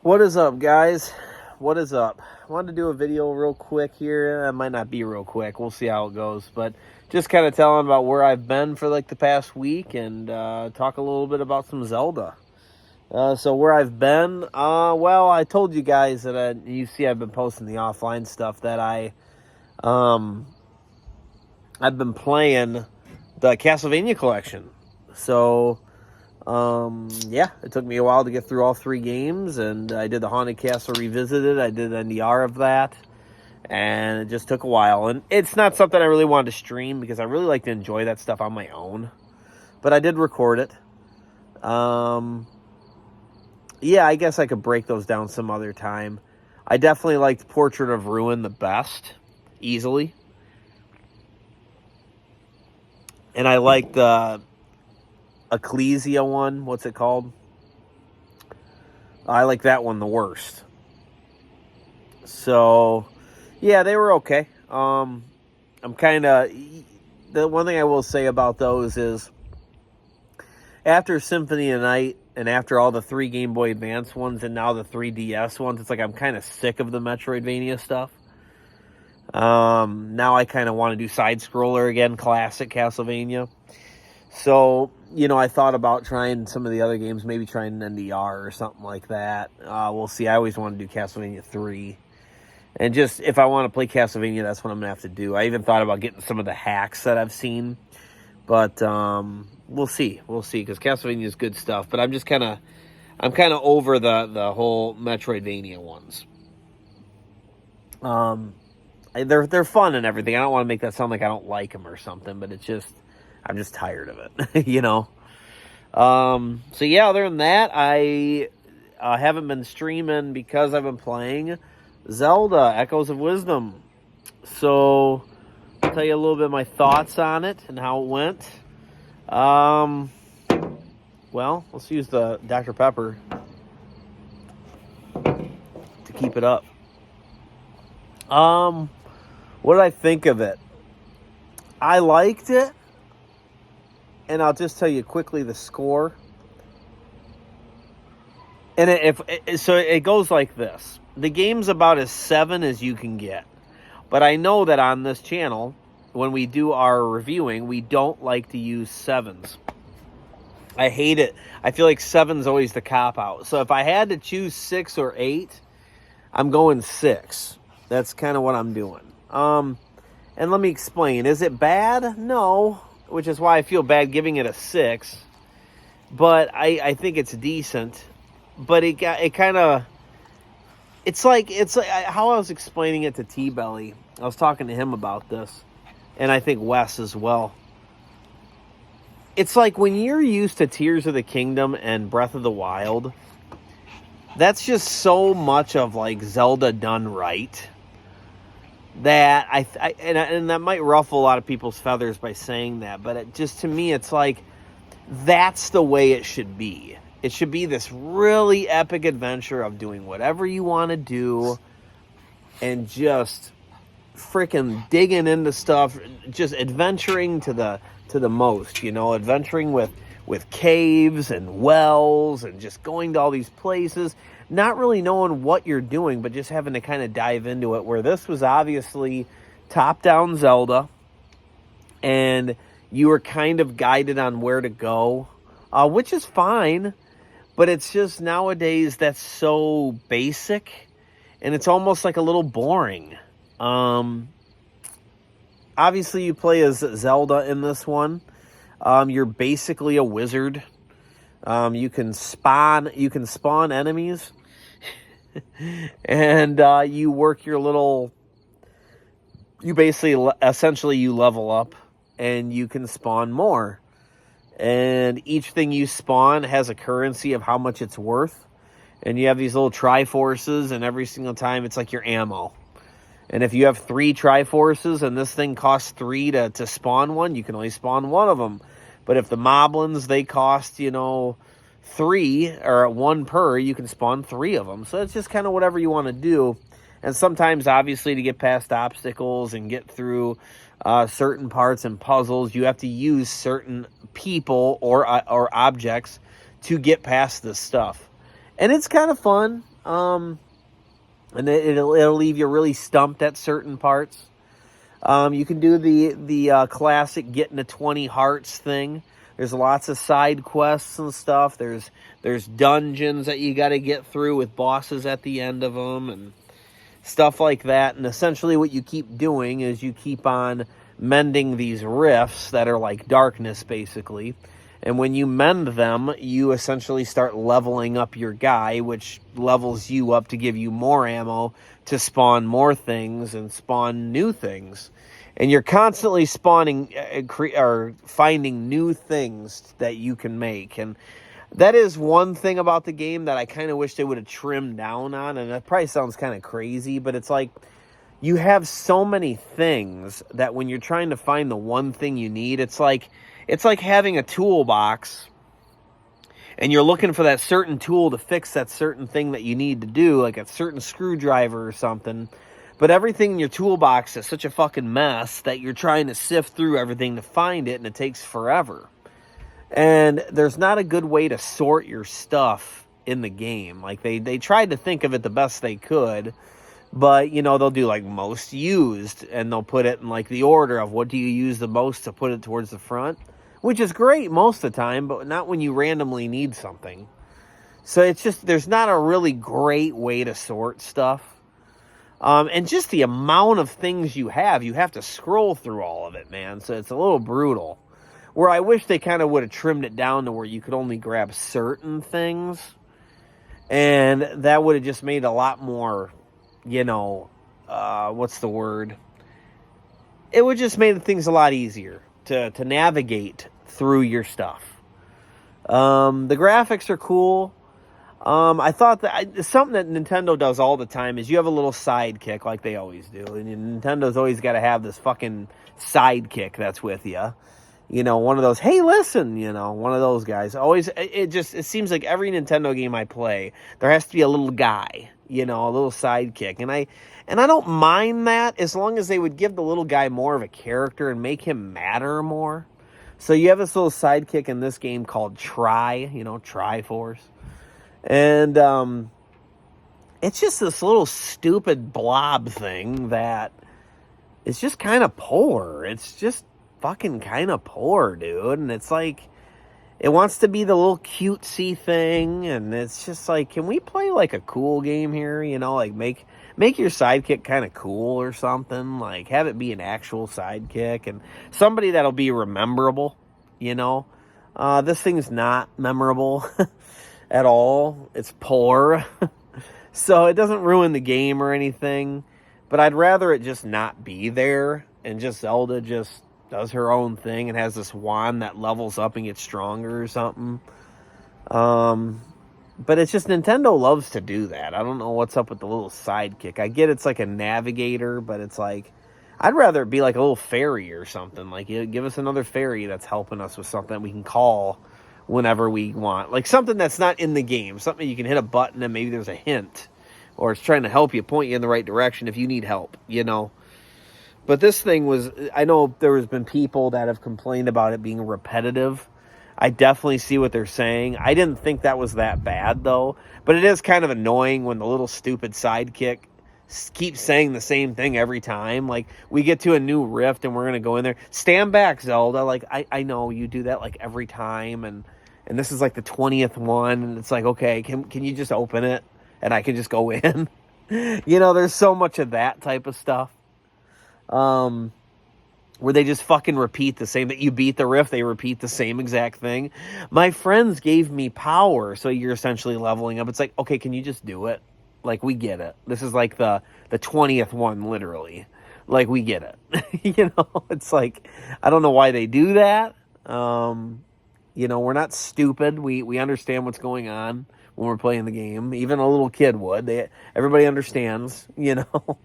What is up, guys? What is up? I wanted to do a video real quick here. It might not be real quick. We'll see how it goes. But just kind of telling about where I've been for like the past week and talk a little bit about some Zelda. So where I've been, well, I told you guys that you see I've been posting the offline stuff that I've been playing the Castlevania collection. So yeah, it took me a while to get through all 3 games, and I did the Haunted Castle Revisited. I did an NDR of that, and it just took a while. And it's not something I really wanted to stream because I really like to enjoy that stuff on my own. But I did record it. Yeah, I guess I could break those down some other time. I definitely liked Portrait of Ruin the best, easily. And I liked the Ecclesia one. What's it called? I like that one the worst. So, yeah, they were okay. I'm kind of... The one thing I will say about those is after Symphony of Night and after all the 3 Game Boy Advance ones and now the 3DS ones, it's like I'm kind of sick of the Metroidvania stuff. Now I kind of want to do side-scroller again, classic Castlevania. So, you know, I thought about trying some of the other games, maybe trying an NDR or something like that. We'll see. I always want to do Castlevania 3. And just, if I want to play Castlevania, that's what I'm going to have to do. I even thought about getting some of the hacks that I've seen. But, we'll see. We'll see, because Castlevania is good stuff. But I'm kind of over the whole Metroidvania ones. They're fun and everything. I don't want to make that sound like I don't like them or something, but it's just, I'm just tired of it, you know? So yeah, other than that, I haven't been streaming because I've been playing Zelda, Echoes of Wisdom. So, I'll tell you a little bit of my thoughts on it and how it went. Well, let's use the Dr. Pepper to keep it up. What did I think of it? I liked it. And I'll just tell you quickly the score. And it goes like this. The game's about as 7 as you can get. But I know that on this channel, when we do our reviewing, we don't like to use 7s. I hate it. I feel like 7's always the cop-out. So if I had to choose 6 or 8, I'm going 6. That's kind of what I'm doing. And let me explain. Is it bad? No. Which is why I feel bad giving it a 6. But I think it's decent. But it's like how I was explaining it to T-Belly. I was talking to him about this. And I think Wes as well. It's like when you're used to Tears of the Kingdom and Breath of the Wild, that's just so much of like Zelda done right. That and that might ruffle a lot of people's feathers by saying that, but it just, to me, it's like that's the way it should be. It should be this really epic adventure of doing whatever you want to do and just freaking digging into stuff, just adventuring to the most, you know, adventuring with caves and wells and just going to all these places. Not really knowing what you're doing, but just having to kind of dive into it, where this was obviously top-down Zelda, and you were kind of guided on where to go, which is fine, but it's just nowadays that's so basic, and it's almost like a little boring. Obviously, you play as Zelda in this one. You're basically a wizard. You can spawn enemies, and you work your little. You basically, essentially, you level up, and you can spawn more. And each thing you spawn has a currency of how much it's worth, and you have these little Triforces, and every single time it's like your ammo. And if you have 3 Triforces, and this thing costs 3 to spawn one, you can only spawn one of them. But if the Moblins, they cost, 3 or 1 per, you can spawn 3 of them. So it's just kind of whatever you want to do. And sometimes, obviously, to get past obstacles and get through certain parts and puzzles, you have to use certain people or objects to get past this stuff. And it's kind of fun. And it'll leave you really stumped at certain parts. You can do the classic getting to 20 hearts thing. There's lots of side quests and stuff. There's dungeons that you got to get through with bosses at the end of them and stuff like that. And essentially what you keep doing is you keep on mending these rifts that are like darkness, basically. And when you mend them, you essentially start leveling up your guy, which levels you up to give you more ammo to spawn more things and spawn new things. And you're constantly spawning or finding new things that you can make. And that is one thing about the game that I kind of wish they would have trimmed down on. And that probably sounds kind of crazy, but it's like you have so many things that when you're trying to find the one thing you need, it's like having a toolbox and you're looking for that certain tool to fix that certain thing that you need to do, like a certain screwdriver or something. But everything in your toolbox is such a fucking mess that you're trying to sift through everything to find it, and it takes forever. And there's not a good way to sort your stuff in the game. Like, they tried to think of it the best they could, but, you know, they'll do, like, most used, and they'll put it in, like, the order of what do you use the most to put it towards the front, which is great most of the time, but not when you randomly need something. So it's just, there's not a really great way to sort stuff. And just the amount of things you have to scroll through all of it, man. So it's a little brutal. Where I wish they kind of would have trimmed it down to where you could only grab certain things. And that would have just made a lot more, you know, what's the word? It would just made things a lot easier to navigate through your stuff. The graphics are cool. I thought that something that Nintendo does all the time is you have a little sidekick like they always do. And Nintendo's always got to have this fucking sidekick that's with you. You know, one of those, hey, listen, you know, one of those guys. Always, it seems like every Nintendo game I play, there has to be a little guy, you know, a little sidekick. And I don't mind that as long as they would give the little guy more of a character and make him matter more. So you have this little sidekick in this game called Triforce. And it's just this little stupid blob thing that is just kind of poor. It's just fucking kind of poor, dude. And it's like, it wants to be the little cutesy thing. And it's just like, can we play like a cool game here? You know, like make your sidekick kind of cool or something. Like have it be an actual sidekick and somebody that'll be rememberable, you know. This thing's not memorable. At all. It's poor. So it doesn't ruin the game or anything. But I'd rather it just not be there. And just Zelda just does her own thing. And has this wand that levels up and gets stronger or something. But it's just Nintendo loves to do that. I don't know what's up with the little sidekick. I get it's like a navigator. But it's like, I'd rather it be like a little fairy or something. Like give us another fairy that's helping us with something we can call whenever we want. Like something that's not in the game. Something you can hit a button and maybe there's a hint. Or it's trying to help you, point you in the right direction if you need help, you know. But this thing was, I know there has been people that have complained about it being repetitive. I definitely see what they're saying. I didn't think that was that bad, though. But it is kind of annoying when the little stupid sidekick keeps saying the same thing every time. Like, we get to a new rift and we're going to go in there. Stand back, Zelda. Like, I know you do that, like, every time. And this is, like, the 20th one. And it's like, okay, can you just open it? And I can just go in. You know, there's so much of that type of stuff. Where they just fucking repeat the same, that you beat the rift, they repeat the same exact thing. My friends gave me power, so you're essentially leveling up. It's like, okay, can you just do it? Like, we get it. This is like the 20th one, literally. Like, we get it. You know, it's like, I don't know why they do that. You know, we're not stupid. We understand what's going on when we're playing the game. Even a little kid would. Everybody understands, you know.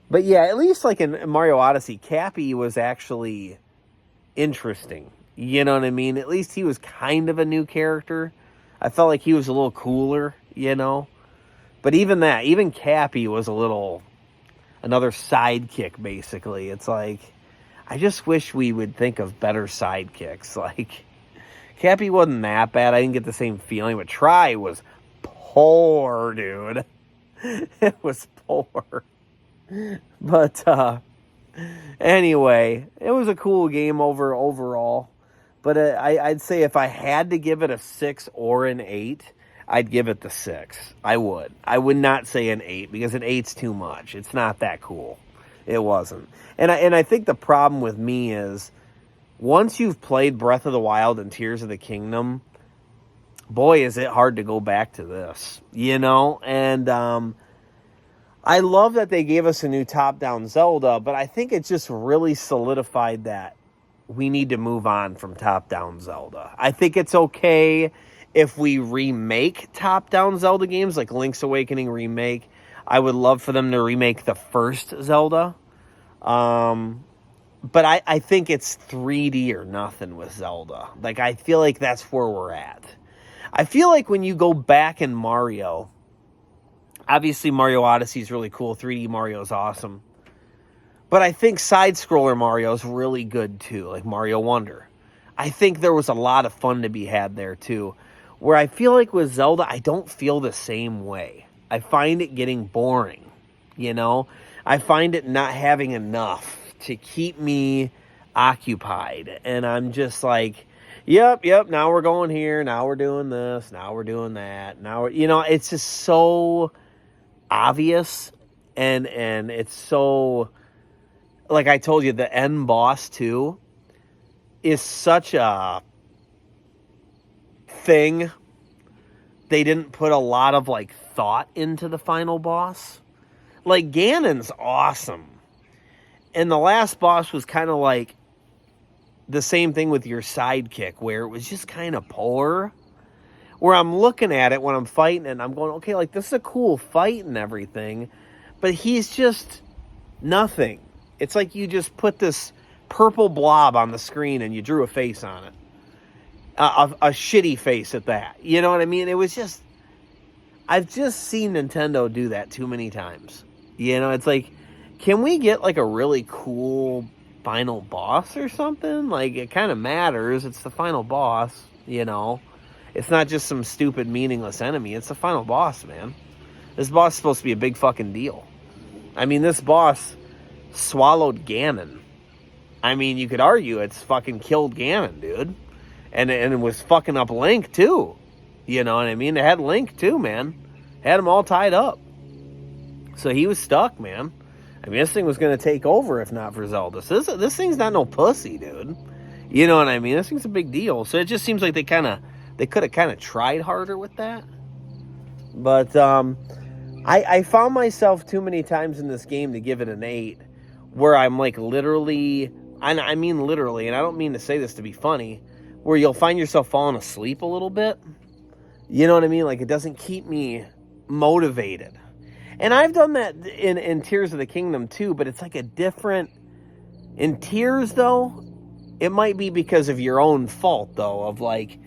But yeah, at least like in Mario Odyssey, Cappy was actually interesting. You know what I mean? At least he was kind of a new character. I felt like he was a little cooler, you know. But even Cappy was another sidekick, basically. It's like, I just wish we would think of better sidekicks. Like, Cappy wasn't that bad. I didn't get the same feeling, but Try was poor, dude. It was poor. But anyway, it was a cool game overall. But I'd say if I had to give it a 6 or an 8, I'd give it the 6. I would. I would not say an 8 because an 8's too much. It's not that cool. It wasn't. And I think the problem with me is once you've played Breath of the Wild and Tears of the Kingdom, boy, is it hard to go back to this, you know? And I love that they gave us a new top-down Zelda, but I think it just really solidified that we need to move on from top-down Zelda. I think it's okay if we remake top-down Zelda games, like Link's Awakening remake. I would love for them to remake the first Zelda. But I think it's 3D or nothing with Zelda. Like, I feel like that's where we're at. I feel like when you go back in Mario, obviously Mario Odyssey is really cool. 3D Mario is awesome. But I think side-scroller Mario is really good, too, like Mario Wonder. I think there was a lot of fun to be had there, too. Where I feel like with Zelda, I don't feel the same way. I find it getting boring, you know? I find it not having enough to keep me occupied. And I'm just like, yep, now we're going here, now we're doing this, now we're doing that. Now, you know, it's just so obvious and it's so, like I told you, the end boss too is such a thing. They didn't put a lot of like thought into the final boss. Like Ganon's awesome. And the last boss was kind of like the same thing with your sidekick, where it was just kind of poor. Where I'm looking at it when I'm fighting and I'm going, okay, like this is a cool fight and everything, but he's just nothing. It's like you just put this purple blob on the screen and you drew a face on it. A shitty face at that. You know what I mean? It was just, I've just seen Nintendo do that too many times. You know, it's like, can we get like a really cool final boss or something? Like, it kind of matters. It's the final boss, you know. It's not just some stupid, meaningless enemy. It's the final boss, man. This boss is supposed to be a big fucking deal. I mean, this boss swallowed Ganon. I mean, you could argue it's fucking killed Ganon, dude. And it was fucking up Link, too. You know what I mean? It had Link, too, man. Had him all tied up. So he was stuck, man. I mean, this thing was going to take over if not for Zelda. So this thing's not no pussy, dude. You know what I mean? This thing's a big deal. So it just seems like they could have kind of tried harder with that. But I found myself too many times in this game to give it an 8, where I'm like literally, and I mean literally, and I don't mean to say this to be funny, where you'll find yourself falling asleep a little bit. You know what I mean? Like, it doesn't keep me motivated. And I've done that in Tears of the Kingdom too, but it's like a different... In Tears, though, it might be because of your own fault, though, of like,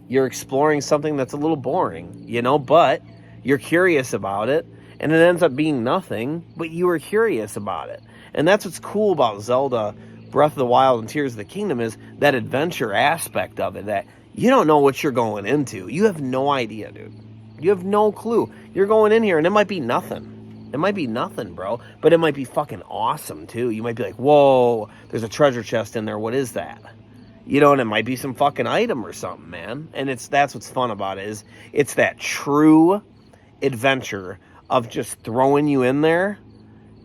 you're exploring something that's a little boring, you know, but you're curious about it, and it ends up being nothing, but you were curious about it. And that's what's cool about Zelda, Breath of the Wild, and Tears of the Kingdom, is that adventure aspect of it, that you don't know what you're going into. You have no idea, dude. You have no clue. You're going in here, and it might be nothing. It might be nothing, bro, but it might be fucking awesome, too. You might be like, whoa, there's a treasure chest in there. What is that? You know, and it might be some fucking item or something, man. And that's what's fun about it, is it's that true adventure of just throwing you in there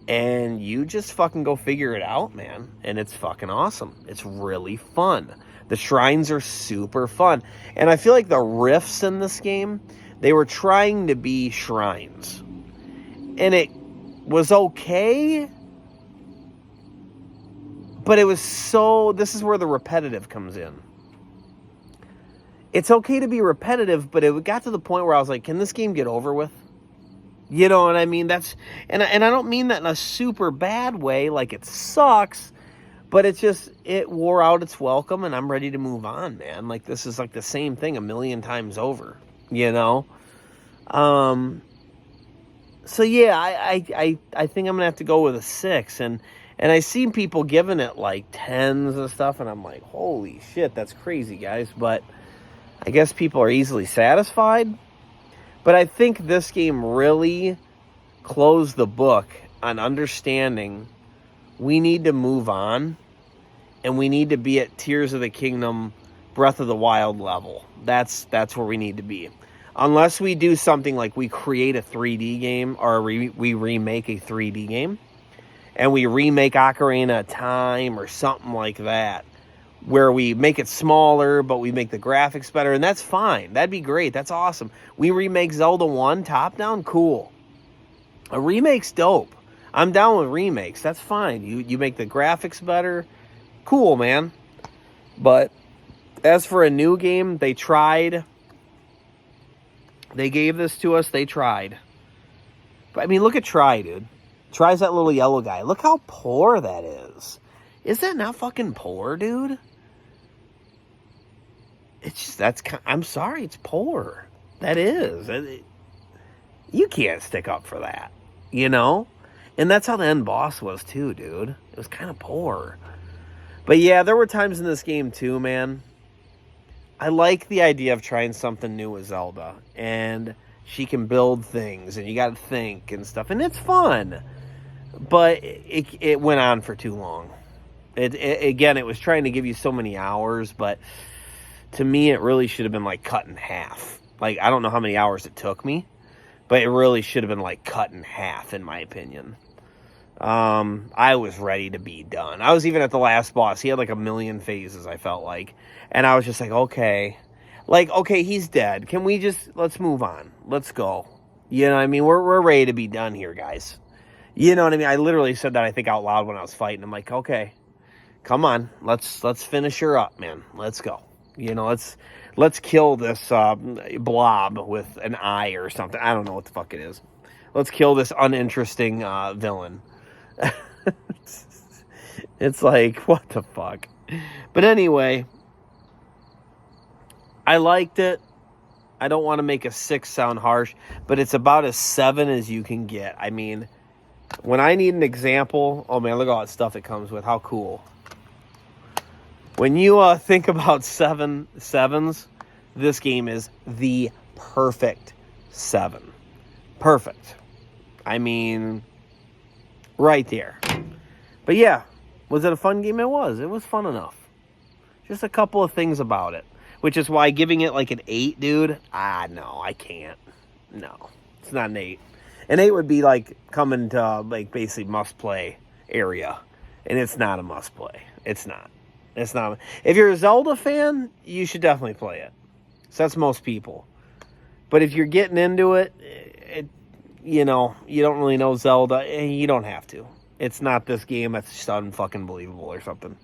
and you just fucking go figure it out, man. And it's fucking awesome. It's really fun. The shrines are super fun. And I feel like the riffs in this game, they were trying to be shrines. And it was okay, but it was so... This is where the repetitive comes in. It's okay to be repetitive, but it got to the point where I was like, can this game get over with? You know what I mean? That's... And I don't mean that in a super bad way, like it sucks, but it's just, it wore out its welcome, and I'm ready to move on, man. Like, this is like the same thing a million times over, you know? So yeah, I think I'm gonna have to go with a 6, and I seen people giving it like 10s and stuff, and I'm like, holy shit, that's crazy, guys. But I guess people are easily satisfied. But I think this game really closed the book on understanding we need to move on and we need to be at Tears of the Kingdom, Breath of the Wild level. That's where we need to be. Unless we do something like we create a 3D game or we remake a 3D game and we remake Ocarina of Time or something like that, where we make it smaller, but we make the graphics better, and that's fine. That'd be great. That's awesome. We remake Zelda 1 top-down, cool. A remake's dope. I'm down with remakes. That's fine. You make the graphics better, cool, man. But as for a new game, they tried. They gave this to us. They tried. But, I mean, look at Try, dude. Try's that little yellow guy. Look how poor that is. Is that not fucking poor, dude? It's just, I'm sorry, it's poor. That is. You can't stick up for that, you know? And that's how the end boss was too, dude. It was kind of poor. But yeah, there were times in this game too, man. I like the idea of trying something new with Zelda. And she can build things, and you gotta think and stuff. And it's fun. But it went on for too long. Again, it was trying to give you so many hours, but to me, it really should have been like cut in half. Like, I don't know how many hours it took me, but it really should have been like cut in half, in my opinion. I was ready to be done. I was even at the last boss. He had like 1,000,000 phases, I felt like. And I was just like, okay. Like, okay, he's dead. Can we just, let's move on. Let's go. You know what I mean? We're ready to be done here, guys. You know what I mean? I literally said that, I think, out loud when I was fighting. I'm like, okay, come on. Let's finish her up, man. Let's go. You know, let's kill this blob with an eye or something. I don't know what the fuck it is. Let's kill this uninteresting villain. It's like, what the fuck? But anyway, I liked it. I don't want to make a 6 sound harsh, but it's about as 7 as you can get. I mean, when I need an example, oh man, look at all that stuff it comes with. How cool. When you think about sevens, this game is the perfect 7. Perfect. I mean, right there. But yeah, was it a fun game? It was. It was fun enough. Just a couple of things about it. Which is why giving it like an 8, dude, no, I can't. No, it's not an 8. An 8 would be like coming to like basically must-play area. And it's not a must-play. It's not. It's not. If you're a Zelda fan, you should definitely play it. So that's most people. But if you're getting into it, you know, you don't really know Zelda, you don't have to. It's not this game that's just unfucking believable or something.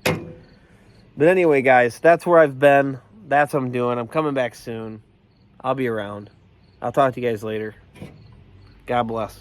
But anyway, guys, that's where I've been. That's what I'm doing. I'm coming back soon. I'll be around. I'll talk to you guys later. God bless.